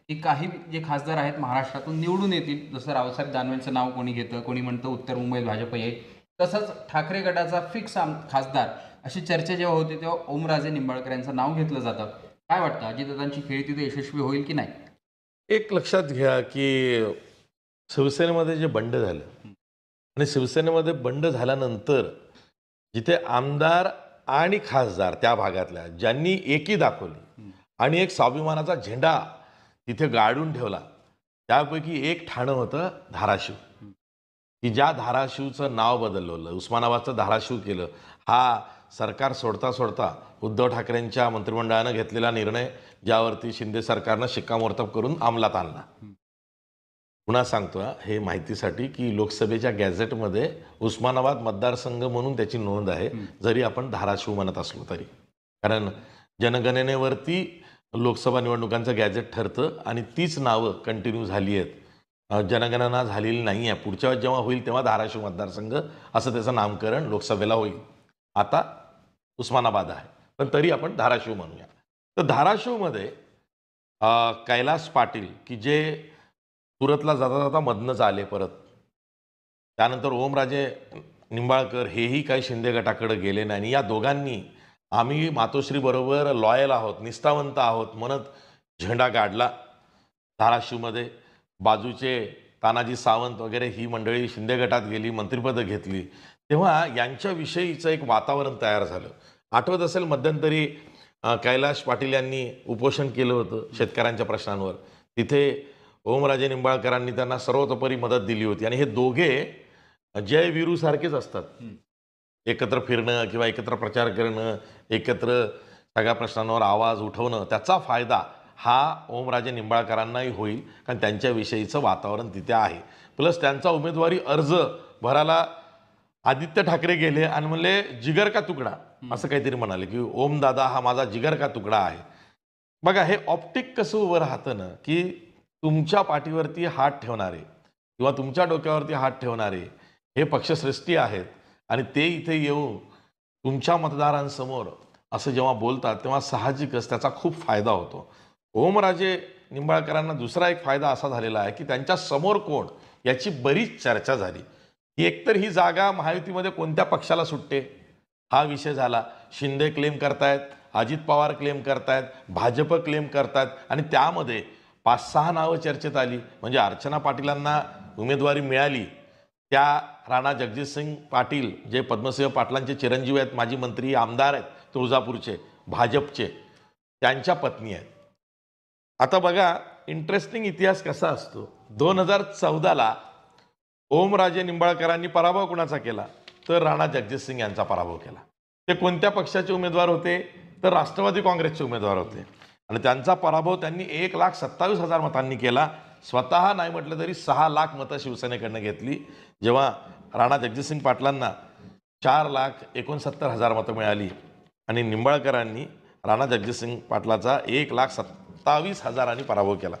की काही जे खासदार आहेत महाराष्ट्रातून निवडून येतील, जसं रावसाहेब दानवेंचं नाव कोणी घेतं, कोणी म्हणतं उत्तर मुंबईत भाजप येईल, तसंच ठाकरे गटाचा फिक्स खासदार अशी चर्चा जेव्हा होते तेव्हा ओमराजे निंबाळकर यांचं नाव घेतलं जातं. काय वाटतं, अजितदादांची खेळी तिथे यशस्वी होईल की नाही? एक लक्षात घ्या की शिवसेनेमध्ये जे बंड झालं आणि शिवसेनेमध्ये बंड झाल्यानंतर जिथे आमदार आणि खासदार त्या भागातल्या ज्यांनी एकी दाखवली आणि एक स्वाभिमानाचा झेंडा तिथे गाडून ठेवला, त्यापैकी एक ठाणं होतं धाराशिव, की ज्या धाराशिवचं नाव बदलवलं, उस्मानाबादचं धाराशिव केलं. हा सरकार सोडता सोडता उद्धव ठाकरेंच्या मंत्रिमंडळानं घेतलेला निर्णय, ज्यावरती शिंदे सरकारनं शिक्कामोर्तब करून अंमलात आणला. पुन्हा सांगतो हे माहितीसाठी की लोकसभेच्या गॅझेटमध्ये उस्मानाबाद मतदारसंघ म्हणून त्याची नोंद आहे, जरी आपण धाराशिव म्हणत असलो तरी. कारण जनगणनेवरती लोकसभा निवडणुकांचं गॅझेट ठरतं आणि तीच नावं कंटिन्यू झाली आहेत. जनगणना झालेली नाही आहे. पुढच्या वेळेस जेव्हा होईल तेव्हा धाराशिव मतदारसंघ असं त्याचं नामकरण लोकसभेला होईल. आता उस्मानाबाद आहे, पण तरी आपण धाराशिव म्हणूया. तर धाराशिवमध्ये कैलास पाटील की जे सुरतला जाता जाता मधनंच आले परत, त्यानंतर ओमराजे निंबाळकर हेही काही शिंदे गटाकडे गेले नाही. आणि या दोघांनी आम्ही मातोश्री बरोबर लॉयल आहोत, निष्ठावंत आहोत म्हणत झेंडा काढला धाराशिवमध्ये. बाजूचे तानाजी सावंत वगैरे ही मंडळी शिंदे गटात गेली, मंत्रिपदं घेतली. तेव्हा यांच्याविषयीचं एक वातावरण तयार झालं. आठवत असेल मध्यंतरी कैलाश पाटील यांनी उपोषण केलं होतं शेतकऱ्यांच्या प्रश्नांवर. तिथे ओमराजे निंबाळकरांनी त्यांना सर्वतोपरी मदत दिली होती. आणि हे दोघे जय वीरू सारखेच असतात. एकत्र फिरणं किंवा एकत्र प्रचार करणं, एकत्र सगळ्या प्रश्नांवर आवाज उठवणं, त्याचा फायदा हा ओमराजे निंबाळकरांनाही होईल, कारण त्यांच्याविषयीचं वातावरण तिथे आहे. प्लस त्यांचा उमेदवारी अर्ज भरायला आदित्य ठाकरे गेले आणि म्हणले जिगर का तुकडा, असं काहीतरी म्हणाले की ओम दादा हा माझा जिगर का तुकडा आहे. बघा हे ऑप्टिक कसं उभं राहतं ना, की तुमच्या पाठीवरती हात ठेवणारे किंवा तुमच्या डोक्यावरती हात ठेवणारे हे पक्षश्रेष्ठी आहेत आणि ते इथे येऊन तुमच्या मतदारांसमोर असं जेव्हा बोलतात तेव्हा साहजिकच त्याचा खूप फायदा होतो. ओमराजे निंबाळकरांना दुसरा एक फायदा असा झालेला आहे की त्यांच्या समोर कोण याची बरीच चर्चा झाली. की एकतर ही जागा महायुतीमध्ये कोणत्या पक्षाला सुटते हा विषय झाला. शिंदे क्लेम करतायत, अजित पवार क्लेम करतायत, भाजप क्लेम करतायत आणि त्यामध्ये 5-6 नावं चर्चेत आली. म्हणजे अर्चना पाटीलांना उमेदवारी मिळाली, त्या राणा जगजितसिंग पाटील जे पद्मसिंह पाटलांचे चिरंजीव आहेत, माजी मंत्री आमदार आहेत तुळजापूरचे भाजपचे, त्यांच्या पत्नी आहेत. आता बघा इंटरेस्टिंग इतिहास कसा असतो. 2014ला ओमराजे निंबाळकरांनी पराभव कुणाचा केला तर राणा जगजितसिंग यांचा पराभव केला. ते कोणत्या पक्षाचे उमेदवार होते तर राष्ट्रवादी काँग्रेसचे उमेदवार होते आणि त्यांचा पराभव त्यांनी 1,27,000 मतांनी केला. स्वतः नाही म्हटलं तरी 6 लाख मतं शिवसेनेकडनं घेतली, जेव्हा राणा जगजितसिंग पाटलांना 4,69,000 मतं मिळाली आणि निंबाळकरांनी राणा जगजितसिंग पाटलाचा 1,27,000 पराभव केला.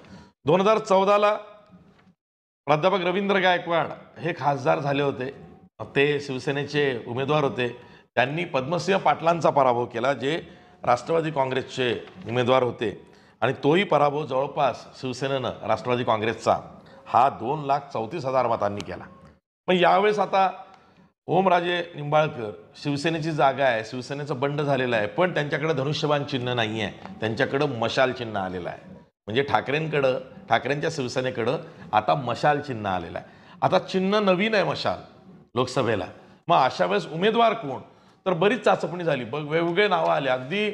2014ला प्राध्यापक रवींद्र गायकवाड हे खासदार झाले होते, ते शिवसेनेचे उमेदवार होते. त्यांनी पद्मसिंह पाटलांचा पराभव केला जे राष्ट्रवादी काँग्रेसचे उमेदवार होते आणि तोही पराभव जवळपास शिवसेनेनं राष्ट्रवादी काँग्रेसचा हा 2,34,000 मतांनी केला. पण यावेळेस आता ओमराजे निंबाळकर शिवसेनेची जागा आहे, शिवसेनेचं बंड झालेलं आहे, पण त्यांच्याकडे धनुष्यबाण चिन्ह नाही आहे, त्यांच्याकडं मशाल चिन्ह आलेलं आहे. म्हणजे ठाकरेंच्या शिवसेनेकडं आता मशाल चिन्ह आलेलं आहे. आता चिन्ह नवीन आहे मशाल लोकसभेला. मग अशा वेळेस उमेदवार कोण तर बरीच चाचपणी झाली. बघ वेगवेगळे नावं आले. अगदी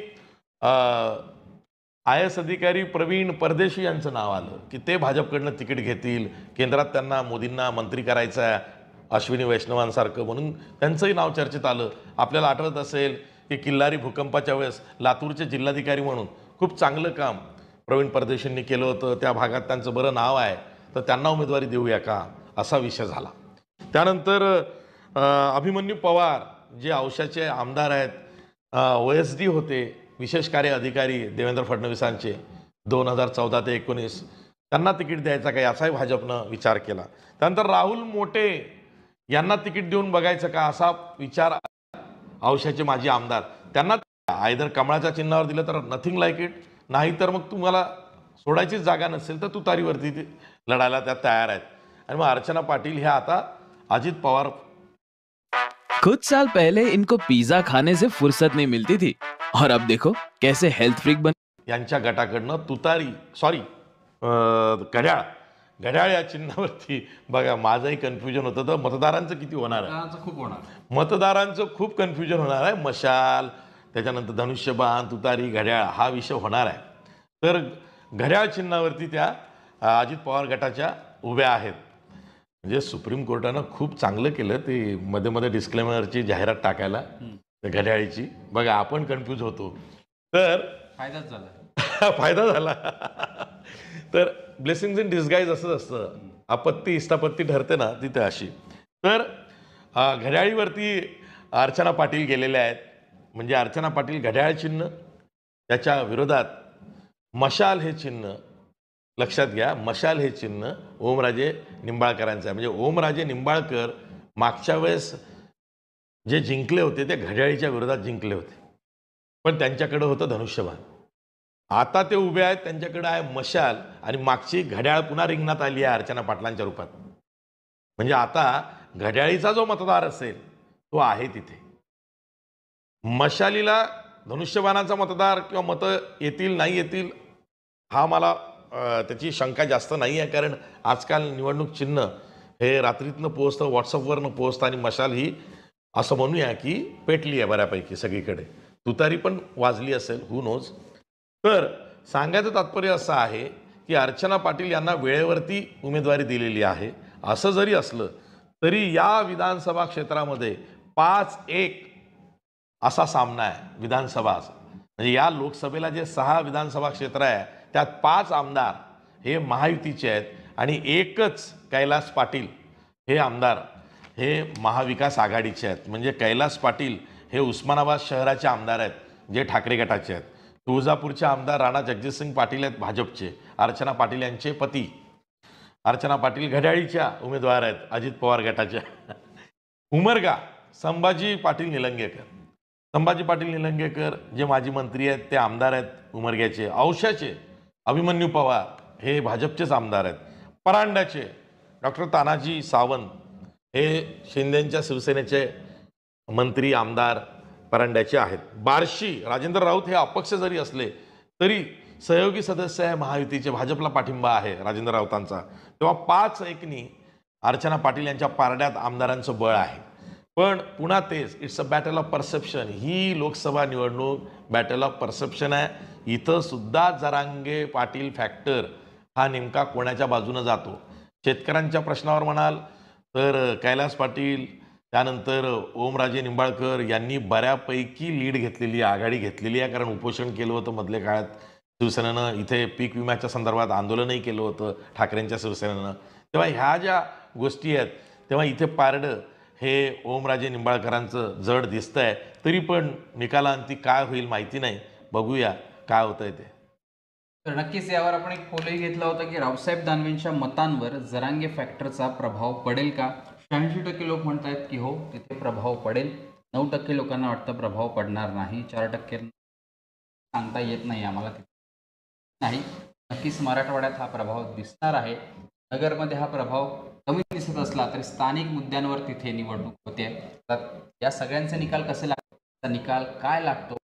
IAS अधिकारी प्रवीण परदेशी यांचं नाव आलं की ते भाजपकडनं तिकीट घेतील, केंद्रात त्यांना मोदींना मंत्री करायचं आहे अश्विनी वैष्णवांसारखं, म्हणून त्यांचंही नाव चर्चेत आलं. आपल्याला आठवत असेल की किल्लारी भूकंपाच्या वेळेस लातूरचे जिल्हाधिकारी म्हणून खूप चांगलं काम प्रवीण परदेशींनी केलं होतं. त्या भागात त्यांचं बरं नाव आहे, तर त्यांना उमेदवारी देऊया का असा विषय झाला. त्यानंतर अभिमन्यू पवार जे औशाचे आमदार आहेत, OSD होते, विशेष कार्य अधिकारी देवेंद्र फडणवीसांचे 2014 ते 19, त्यांना तिकीट द्यायचा का याचाही भाजपनं विचार केला. त्यानंतर राहुल मोटे यांना तिकीट देऊन बघायचं का असा विचार औशाचे माजी आमदार, त्यांना आयदर कमळाच्या चिन्हावर दिलं तर नथिंग लाईक इट, नाही तर मग तुम्हाला सोडायचीच जागा नसेल तर तुतारीवरती ते लढायला त्या तयार आहेत. आणि मग अर्चना पाटील ह्या आता अजित पवार कुछ साल पहले इनको पिज्जा खाने से फुर्सत नहीं मिलती थी और अब देखो कैसे हेल्थ फ्रीक बन यांच्या गटाकडनं तुतारी सॉरी घड्याळ घड्याळ या चिन्हावरती बघा माझंही कन्फ्युजन होतं. तर मतदारांचं किती होणार आहे? मतदानाचं खूप होणार. मतदारांचं खूप कन्फ्युजन होणार आहे. मशाल, त्याच्यानंतर धनुष्यबाण, तुतारी, घड्याळ हा विषय होणार आहे. तर घड्याळ चिन्हावरती त्या अजित पवार गटाच्या उभ्या आहेत. म्हणजे सुप्रीम कोर्टानं खूप चांगलं केलं ते मध्ये मध्ये डिस्क्लेमरची जाहिरात टाकायला त्या घड्याळीची. बघा आपण कन्फ्यूज होतो तर फायदाच झाला. फायदा झाला. तर ब्लेसिंग्स इन डिस्गाईज असंच असतं. आपत्ती इष्टापत्ती ठरते ना तिथे अशी. तर घड्याळीवरती अर्चना पाटील गेलेल्या आहेत. म्हणजे अर्चना पाटील घड्याळ चिन्ह, त्याच्या विरोधात मशाल हे चिन्ह. लक्षात घ्या, मशाल हे चिन्ह ओमराजे निंबाळकरांचं आहे. म्हणजे ओमराजे निंबाळकर मागच्या वेळेस जे जिंकले होते ते घड्याळीच्या विरोधात जिंकले होते, पण त्यांच्याकडे होतं धनुष्यबाण. आता ते उभे आहेत, त्यांच्याकडे आहे मशाल आणि मागची घड्याळ पुन्हा रिंगणात आली आहे अर्चना पाटलांच्या रूपात. म्हणजे आता घड्याळीचा जो मतदार असेल तो आहे तिथे. मशालीला धनुष्यबाणाचा मतदार किंवा मतं येतील नाही येतील हा मला त्याची शंका जास्त नाही आहे. कारण आजकाल निवडणूक चिन्ह हे रात्रीतनं पोहोचतं, व्हॉट्सअपवरनं पोहोचतं आणि मशाल ही असं म्हणूया की पेटली आहे बऱ्यापैकी सगळीकडे. तुतारी पण वाजली असेल, हू नोज. तर सांगायचं तात्पर्य असं आहे की अर्चना पाटील यांना वेळेवरती उमेदवारी दिलेली आहे. असं जरी असलं तरी या विधानसभा क्षेत्रामध्ये 5-1 असा सामना आहे. विधानसभा म्हणजे या लोकसभेला जे 6 विधानसभा क्षेत्र आहे त्यात 5 आमदार हे महायुतीचे आहेत आणि एकच कैलास पाटील हे आमदार हे महाविकास आघाडीचे आहेत. म्हणजे कैलास पाटील हे उस्मानाबाद शहराचे आमदार आहेत जे ठाकरे गटाचे आहेत. तुळजापूरचे आमदार राणा जगजितसिंग पाटील आहेत भाजपचे, अर्चना पाटील यांचे पती. अर्चना पाटील घड्याळीच्या उमेदवार आहेत अजित पवार गटाच्या. उमरगा संभाजी पाटील निलंगेकर. संभाजी पाटील निलंगेकर जे माजी मंत्री आहेत ते आमदार आहेत उमरग्याचे. औशाचे अभिमन्यू पवार हे भाजपचेच आमदार आहेत. परांड्याचे डॉक्टर तानाजी सावंत हे शिंदेंच्या शिवसेनेचे मंत्री आमदार परांड्याचे आहेत. बार्शी राजेंद्र राऊत हे अपक्ष जरी असले तरी सहयोगी सदस्य आहे महायुतीचे, भाजपला पाठिंबा आहे राजेंद्र राऊतांचा. तेव्हा 5-1नी अर्चना पाटील यांच्या पारड्यात आमदारांचं बळ आहे. पण पुन्हा तेच, it's a battle of perception. ही लोकसभा निवडणूक बॅटल ऑफ परसेप्शन आहे. इथं सुद्धा जरांगे पाटील फॅक्टर हा नेमका कोणाच्या बाजूनं जातो. शेतकऱ्यांच्या प्रश्नावर म्हणाल तर कैलास पाटील, त्यानंतर ओमराजे निंबाळकर यांनी बऱ्यापैकी लीड घेतलेली आहे, आघाडी घेतलेली आहे. कारण उपोषण केलं होतं मधल्या काळात शिवसेनेनं, इथे पीक विम्याच्या संदर्भात आंदोलनही केलं होतं ठाकरेंच्या शिवसेनेनं. तेव्हा ह्या ज्या गोष्टी आहेत तेव्हा इथे पारडं हे ओमराजे निंबाळकरांचं जड दिसतं आहे. तरी पण निकालांती काय होईल माहिती नाही, बघूया काय होतंय ते. तर नक्कीच यावर आपण एक पोलही घेतला होता की रावसाहेब दानवेंच्या मतांवर जरांगे फॅक्टरचा प्रभाव पडेल का. 86% लोक म्हणतात की हो तिथे प्रभाव पडेल. 9% लोकांना वाटतं प्रभाव पडणार नाही. 4% सांगता येत नाही आम्हाला तिथे नाही. नक्कीच मराठवाड्यात हा प्रभाव दिसणार आहे. नगरमध्ये हा प्रभाव कमी दिसत असला तरी स्थानिक मुद्द्यांवर तिथे निवडणूक होते. तर या सगळ्यांचे निकाल कसे लागतात, निकाल काय लागतो